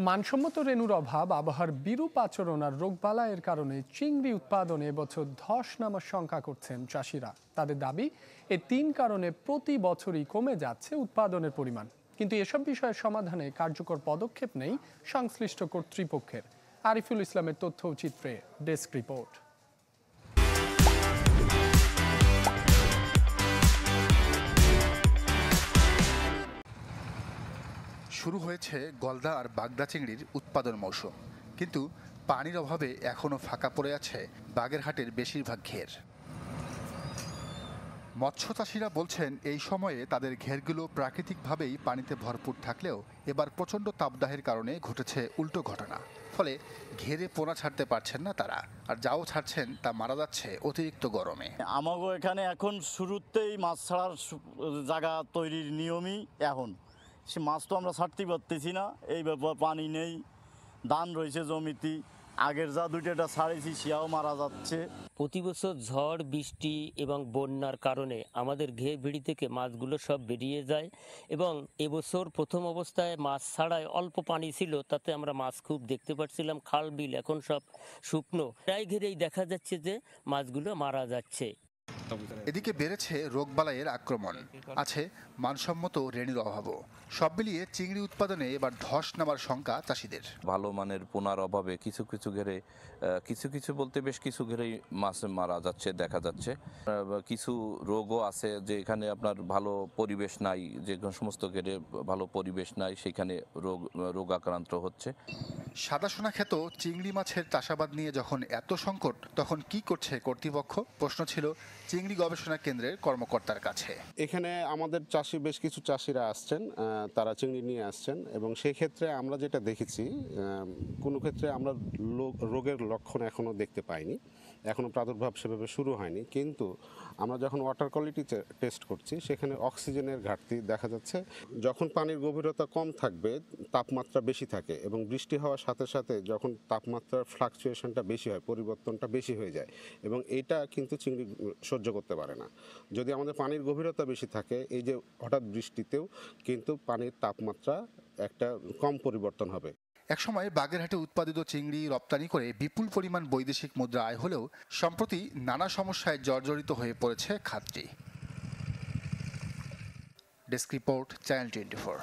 মানসম্মত রেণুর অভাব, আবহাওয়ার বিরূপ আচরণ আর রোগবালাইয়ের কারণে চিংড়ি উৎপাদনে এবছর ধস নামার শঙ্কা করছেন চাষিরা। তাদের দাবি, এই তিন কারণে প্রতি বছরই কমে যাচ্ছে উৎপাদনের পরিমাণ। কিন্তু এসব বিষয়ের সমাধানে কার্যকর পদক্ষেপ নেই সংশ্লিষ্ট কর্তৃপক্ষের। আরিফুল ইসলামের তথ্য চিত্রে ডেস্ক রিপোর্ট। শুরু হয়েছে গলদা আর বাগদা চিংড়ির উৎপাদন মৌসুম, কিন্তু পানির অভাবে এখনও ফাঁকা পড়ে আছে বাগেরহাটের বেশিরভাগ ঘের। মৎস্য চাষিরা বলছেন, এই সময়ে তাদের ঘেরগুলো প্রাকৃতিকভাবেই পানিতে ভরপুর থাকলেও এবার প্রচণ্ড তাপদাহের কারণে ঘটেছে উল্টো ঘটনা। ফলে ঘেরে পোনা ছাড়তে পারছেন না তারা, আর যাও ছাড়ছেন তা মারা যাচ্ছে অতিরিক্ত গরমে। আমাগো এখানে এখন শুরুতেই মাছ ছাড়ার জায়গা তৈরির নিয়মই এখন সে মাছ তো আমরা ছাড়তেই পারতেছি না। এই ব্যাপার পানি নেই, ধান রয়েছে জমিতে, আগের যা দুইটা ছাড়েছি সেও মারা যাচ্ছে। প্রতি বছর ঝড় বৃষ্টি এবং বন্যার কারণে আমাদের ঘের ভিড়ি থেকে মাছগুলো সব বেরিয়ে যায় এবং এবছর প্রথম অবস্থায় মাছ ছাড়ায় অল্প পানি ছিল, তাতে আমরা মাছ খুব দেখতে পাচ্ছিলাম। খাল বিল এখন সব শুকনো, প্রায় ঘিরেই দেখা যাচ্ছে যে মাছগুলো মারা যাচ্ছে। এদিকে বেড়েছে রোগবালাইয়ের আক্রমণ, আছে মানসম্মত রেণুর অভাবও। সব মিলিয়ে চিংড়ি উৎপাদনে এবার ধস নামার শঙ্কা চাষিদের। ভালো মানের পোনার অভাবে কিছু কিছু ঘেরে কিছু বলতে বেশ কিছু ঘেরেই মাছ মারা যাচ্ছে দেখা যাচ্ছে। কিছু রোগও আছে যে এখানে আপনার ভালো পরিবেশ নাই, যে সমস্ত ঘেরে ভালো পরিবেশ নাই সেখানে রোগ আক্রান্ত হচ্ছে। সাদা সোনা খ্যাত চিংড়ি মাছের চাষাবাদ নিয়ে যখন এত সংকট, তখন কি করছে কর্তৃপক্ষ? প্রশ্ন ছিল চিংড়ি গবেষণা কেন্দ্রের কর্মকর্তার কাছে। এখানে আমাদের বেশ কিছু চাষিরা আসছেন, তারা চিংড়ি নিয়ে আসছেন এবং সেই ক্ষেত্রে আমরা যেটা দেখেছি, কোনো ক্ষেত্রে আমরা রোগের লক্ষণ এখনো দেখতে পাইনি, এখনো প্রাদুর্ভাব সেভাবে শুরু হয়নি। কিন্তু আমরা যখন ওয়াটার কোয়ালিটি টেস্ট করছি, সেখানে অক্সিজেনের ঘাটতি দেখা যাচ্ছে। যখন পানির গভীরতা কম থাকবে, তাপমাত্রা বেশি থাকে এবং বৃষ্টি হওয়ার সাথে সাথে যখন তাপমাত্রার ফ্লাকচুয়েশনটা বেশি হয়, পরিবর্তনটা বেশি হয়ে যায় এবং এটা কিন্তু চিংড়ি সহ্য করতে পারে না। যদি আমাদের পানির গভীরতা বেশি থাকে, এই যে হঠাৎ বৃষ্টিতেও কিন্তু পানির তাপমাত্রা একটা কম পরিবর্তন হবে। একসময় বাগেরহাটে উৎপাদিত চিংড়ি রপ্তানি করে বিপুল পরিমাণ বৈদেশিক মুদ্রা আয় হলেও সম্প্রতি নানা সমস্যায় জর্জরিত হয়ে পড়েছে খাতটি। Desk report, channel 24।